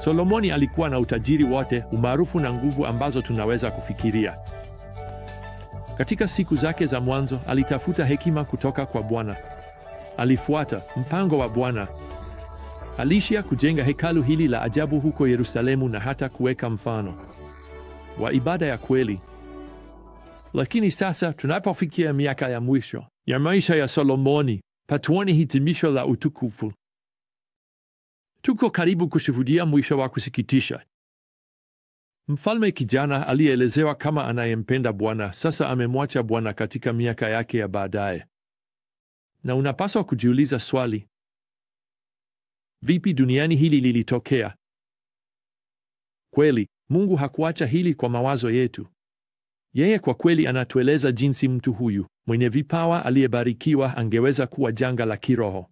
Solomoni alikuwa na utajiri wote, umaarufu na nguvu ambazo tunaweza kufikiria. Katika siku zake za mwanzo alitafuta hekima kutoka kwa Bwana. Alifuata mpango wa Bwana. Aliishia kujenga hekalu hili la ajabu huko Yerusalemu na hata kuweka mfano wa ibada ya kweli. Lakini sasa tunapofikia miaka ya mwisho ya maisha ya Solomoni, patuoni hitimisho la utukufu. Tuko karibu kushuhudia mwisho wa kusikitisha. Mfalme kijana aliyeelezewa kama anayempenda Bwana sasa amemwacha Bwana katika miaka yake ya baadaye. Na unapaswa kujiuliza swali: vipi duniani hili lilitokea? Kweli, Mungu hakuacha hili kwa mawazo yetu. Yeye kwa kweli anatueleza jinsi mtu huyu mwenye vipawa aliyebarikiwa angeweza kuwa janga la kiroho.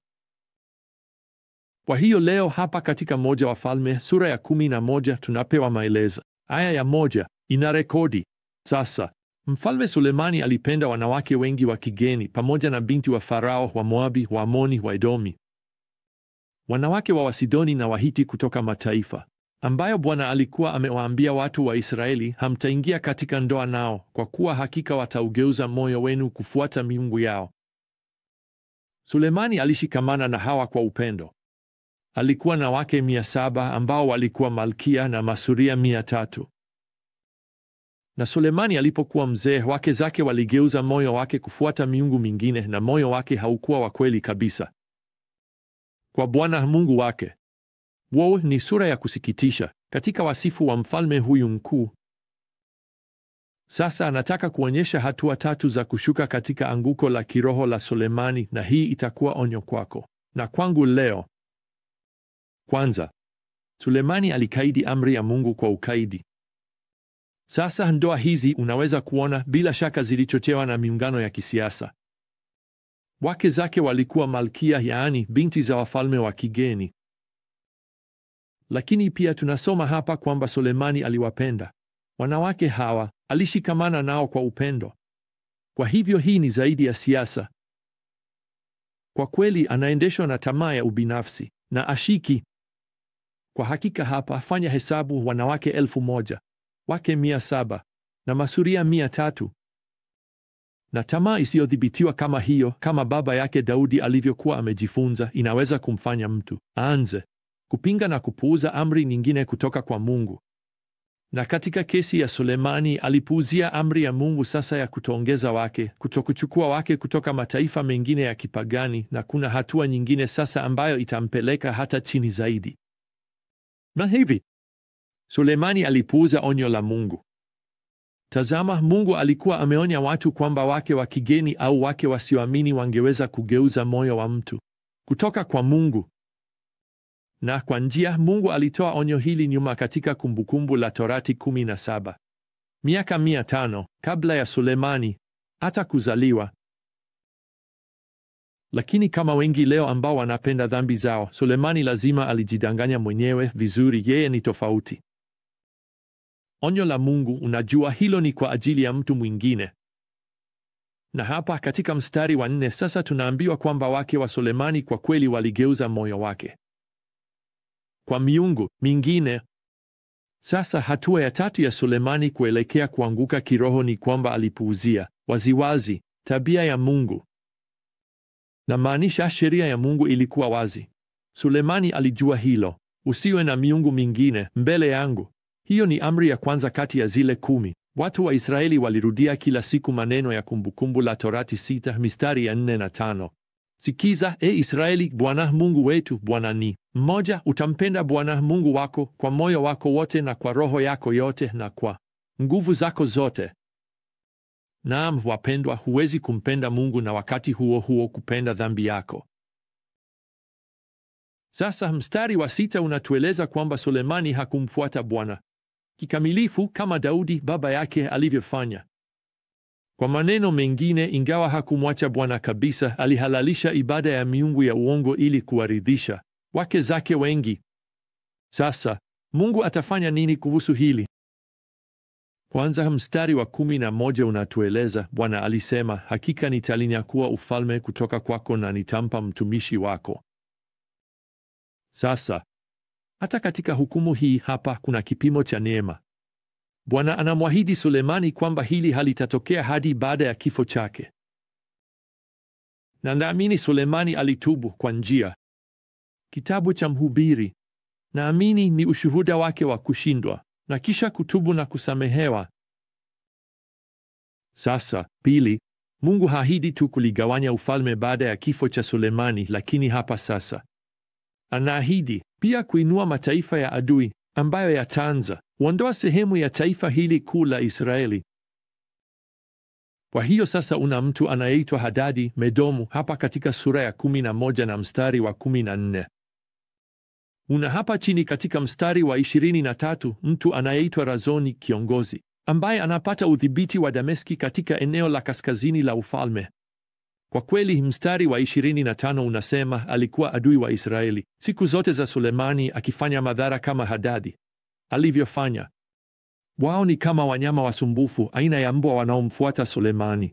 Kwa hiyo leo hapa katika moja Wafalme sura ya 11 tunapewa maelezo. Aya ya 1 inarekodi: sasa Mfalme Sulemani alipenda wanawake wengi wa kigeni pamoja na binti wa Farao, wa Moabi, wa Amoni, wa Edomi, wanawake wa Wasidoni na Wahiti kutoka mataifa ambayo Bwana alikuwa amewaambia watu wa Israeli, hamtaingia katika ndoa nao, kwa kuwa hakika wataugeuza moyo wenu kufuata miungu yao. Sulemani alishikamana na hawa kwa upendo. Alikuwa na wake 700 ambao walikuwa malkia na masuria 300. Na Sulemani alipokuwa mzee, wake zake waligeuza moyo wake kufuata miungu mingine, na moyo wake haukuwa wa kweli kabisa kwa Bwana Mungu wake. Wow, ni sura ya kusikitisha katika wasifu wa mfalme huyu mkuu. Sasa anataka kuonyesha hatua 3 za kushuka katika anguko la kiroho la Sulemani, na hii itakuwa onyo kwako na kwangu leo. Kwanza, Sulemani alikaidi amri ya Mungu kwa ukaidi. Sasa ndoa hizi unaweza kuona bila shaka zilichochewa na miungano ya kisiasa. Wake zake walikuwa malkia, yaani binti za wafalme wa kigeni. Lakini pia tunasoma hapa kwamba Sulemani aliwapenda wanawake hawa, alishikamana nao kwa upendo. Kwa hivyo hii ni zaidi ya siasa. Kwa kweli anaendeshwa na tamaa ya ubinafsi na ashiki. Kwa hakika hapa fanya hesabu: wanawake 1000, wake 700 na masuria 300. Na tamaa isiyodhibitiwa kama hiyo, kama baba yake Daudi alivyokuwa amejifunza, inaweza kumfanya mtu aanze kupinga na kupuuza amri nyingine kutoka kwa Mungu. Na katika kesi ya Sulemani, alipuuzia amri ya Mungu sasa ya kutoongeza wake, kutokuchukua wake kutoka mataifa mengine ya kipagani, na kuna hatua nyingine sasa ambayo itampeleka hata chini zaidi. Na hivi Sulemani alipuuza onyo la Mungu. Tazama, Mungu alikuwa ameonya watu kwamba wake wa kigeni au wake wasioamini wangeweza kugeuza moyo wa mtu kutoka kwa Mungu. Na kwa njia, Mungu alitoa onyo hili nyuma katika Kumbukumbu la Torati 17, miaka 500 kabla ya Sulemani hata kuzaliwa. Lakini kama wengi leo ambao wanapenda dhambi zao, Sulemani lazima alijidanganya mwenyewe vizuri, yeye ni tofauti. Onyo la Mungu, unajua, hilo ni kwa ajili ya mtu mwingine. Na hapa katika mstari wa 4 sasa tunaambiwa kwamba wake wa Sulemani kwa kweli waligeuza moyo wake kwa miungu mingine. Sasa hatua ya 3 ya Sulemani kuelekea kuanguka kiroho ni kwamba alipuuzia waziwazi tabia ya Mungu. Na maanisha sheria ya Mungu ilikuwa wazi. Sulemani alijua hilo: usiwe na miungu mingine mbele yangu. Hiyo ni amri ya kwanza kati ya zile 10. Watu wa Israeli walirudia kila siku maneno ya Kumbukumbu la Torati 6 mistari ya 4 na 5. Sikiza, Israeli, Bwana Mungu wetu, Bwana ni mmoja. Utampenda Bwana Mungu wako kwa moyo wako wote na kwa roho yako yote na kwa nguvu zako zote. Naam, wapendwa, huwezi kumpenda Mungu na wakati huo huo kupenda dhambi yako. Sasa mstari wa 6 unatueleza kwamba Sulemani hakumfuata Bwana kikamilifu kama Daudi baba yake alivyofanya. Kwa maneno mengine, ingawa hakumwacha Bwana kabisa, alihalalisha ibada ya miungu ya uongo ili kuwaridhisha wake zake wengi. Sasa Mungu atafanya nini kuhusu hili? Kwanza, mstari wa 11 unatueleza, Bwana alisema, hakika nitalinyakua ufalme kutoka kwako na nitampa mtumishi wako. Sasa Hata katika hukumu hii hapa kuna kipimo cha neema. Bwana anamwahidi Sulemani kwamba hili halitatokea hadi baada ya kifo chake. Na naamini Sulemani alitubu kwa njia. Kitabu cha Mhubiri, naamini, ni ushuhuda wake wa kushindwa na kisha kutubu na kusamehewa. Sasa, pili, Mungu haahidi tu kuligawanya ufalme baada ya kifo cha Sulemani, lakini hapa sasa anaahidi pia kuinua mataifa ya adui ambayo yataanza kuondoa sehemu ya taifa hili kuu la Israeli. Kwa hiyo sasa una mtu anayeitwa Hadadi Medomu hapa katika sura ya 11 na mstari wa 14. Una hapa chini katika mstari wa 23 mtu anayeitwa Razoni kiongozi, ambaye anapata udhibiti wa Dameski katika eneo la kaskazini la ufalme. Kwa kweli mstari wa 25 unasema alikuwa adui wa Israeli siku zote za Sulemani, akifanya madhara kama Hadadi alivyofanya. Wao ni kama wanyama wasumbufu, aina ya mbwa wanaomfuata Sulemani.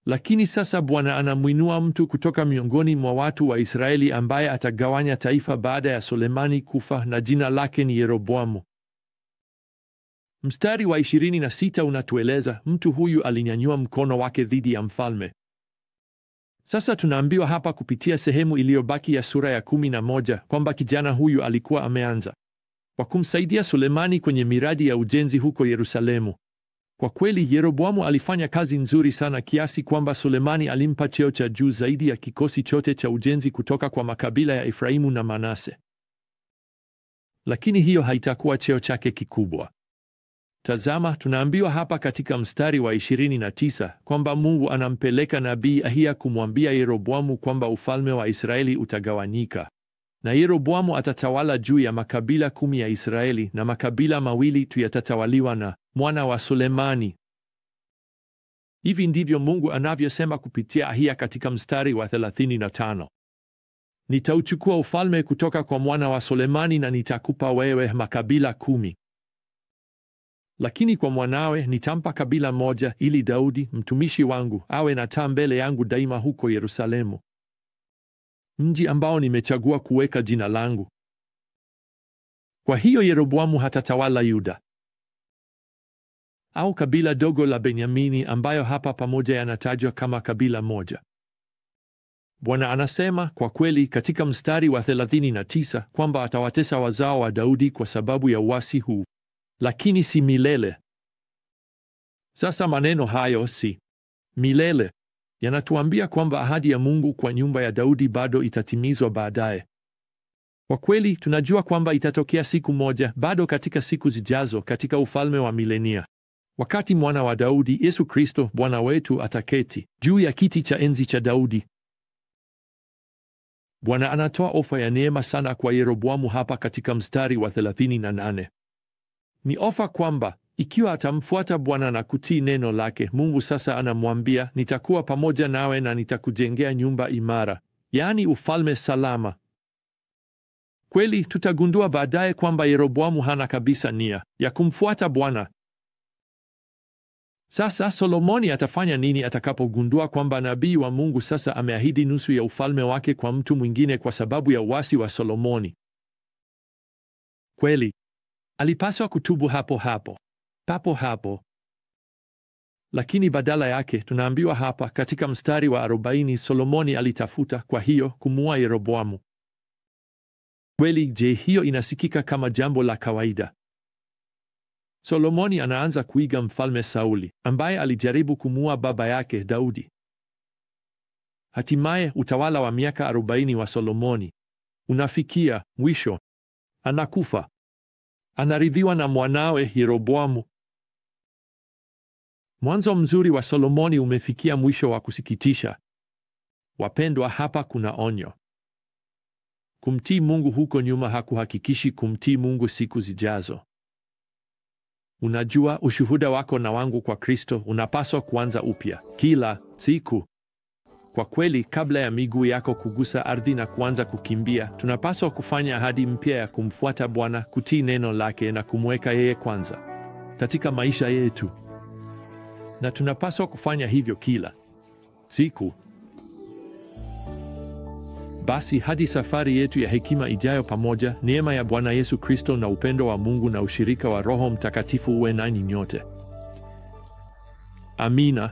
Lakini sasa Bwana anamwinua mtu kutoka miongoni mwa watu wa Israeli ambaye atagawanya taifa baada ya Sulemani kufa, na jina lake ni Yeroboamu. Mstari wa 26 unatueleza mtu huyu alinyanyua mkono wake dhidi ya mfalme. Sasa tunaambiwa hapa kupitia sehemu iliyobaki ya sura ya 11 kwamba kijana huyu alikuwa ameanza kwa kumsaidia Sulemani kwenye miradi ya ujenzi huko Yerusalemu. Kwa kweli Yeroboamu alifanya kazi nzuri sana kiasi kwamba Sulemani alimpa cheo cha juu zaidi ya kikosi chote cha ujenzi kutoka kwa makabila ya Efraimu na Manase. Lakini hiyo haitakuwa cheo chake kikubwa. Tazama, tunaambiwa hapa katika mstari wa 29 kwamba Mungu anampeleka nabii Ahia kumwambia Yeroboamu kwamba ufalme wa Israeli utagawanyika, na Yeroboamu atatawala juu ya makabila 10 ya Israeli, na makabila mawili tu yatatawaliwa na mwana wa Sulemani. Hivi ndivyo Mungu anavyosema kupitia Ahia katika mstari wa 35. Nitauchukua ufalme kutoka kwa mwana wa Sulemani na nitakupa wewe makabila 10. Lakini kwa mwanawe nitampa kabila moja, ili Daudi mtumishi wangu awe na taa mbele yangu daima huko Yerusalemu, mji ambao nimechagua kuweka jina langu. Kwa hiyo Yeroboamu hatatawala Yuda au kabila dogo la Benyamini, ambayo hapa pamoja yanatajwa kama kabila moja. Bwana anasema kwa kweli katika mstari wa 39 kwamba atawatesa wazao wa Daudi kwa sababu ya uasi huu, lakini si milele. Sasa maneno hayo si milele yanatuambia kwamba ahadi ya Mungu kwa nyumba ya Daudi bado itatimizwa baadaye. Kwa kweli tunajua kwamba itatokea siku moja, bado katika siku zijazo, katika ufalme wa milenia, wakati mwana wa Daudi, Yesu Kristo Bwana wetu, ataketi juu ya kiti cha enzi cha Daudi. Bwana anatoa ofa ya neema sana kwa Yeroboamu hapa katika mstari wa 38. Ni ofa kwamba ikiwa atamfuata Bwana na kutii neno lake, Mungu sasa anamwambia, nitakuwa pamoja nawe na nitakujengea nyumba imara, yaani ufalme salama. Kweli tutagundua baadaye kwamba Yeroboamu hana kabisa nia ya kumfuata Bwana. Sasa Solomoni atafanya nini atakapogundua kwamba nabii wa Mungu sasa ameahidi nusu ya ufalme wake kwa mtu mwingine kwa sababu ya uasi wa Solomoni? Kweli alipaswa kutubu papo hapo. Lakini badala yake tunaambiwa hapa katika mstari wa 40 Solomoni alitafuta kwa hiyo kumuua Yeroboamu. Kweli, je, hiyo inasikika kama jambo la kawaida? Solomoni anaanza kuiga mfalme Sauli ambaye alijaribu kumuua baba yake Daudi. Hatimaye utawala wa miaka 40 wa Solomoni unafikia mwisho. Anakufa. Anarithiwa na mwanawe Yeroboamu. Mwanzo mzuri wa Solomoni umefikia mwisho wa kusikitisha. Wapendwa, hapa kuna onyo. Kumtii Mungu huko nyuma hakuhakikishi kumtii Mungu siku zijazo. Unajua, ushuhuda wako na wangu kwa Kristo unapaswa kuanza upya kila siku. Kwa kweli, kabla ya miguu yako kugusa ardhi na kuanza kukimbia, tunapaswa kufanya ahadi mpya ya kumfuata Bwana, kutii neno lake na kumweka yeye kwanza katika maisha yetu. Na tunapaswa kufanya hivyo kila siku. Basi hadi safari yetu ya hekima ijayo pamoja, neema ya Bwana Yesu Kristo na upendo wa Mungu na ushirika wa Roho Mtakatifu uwe nanyi nyote. Amina.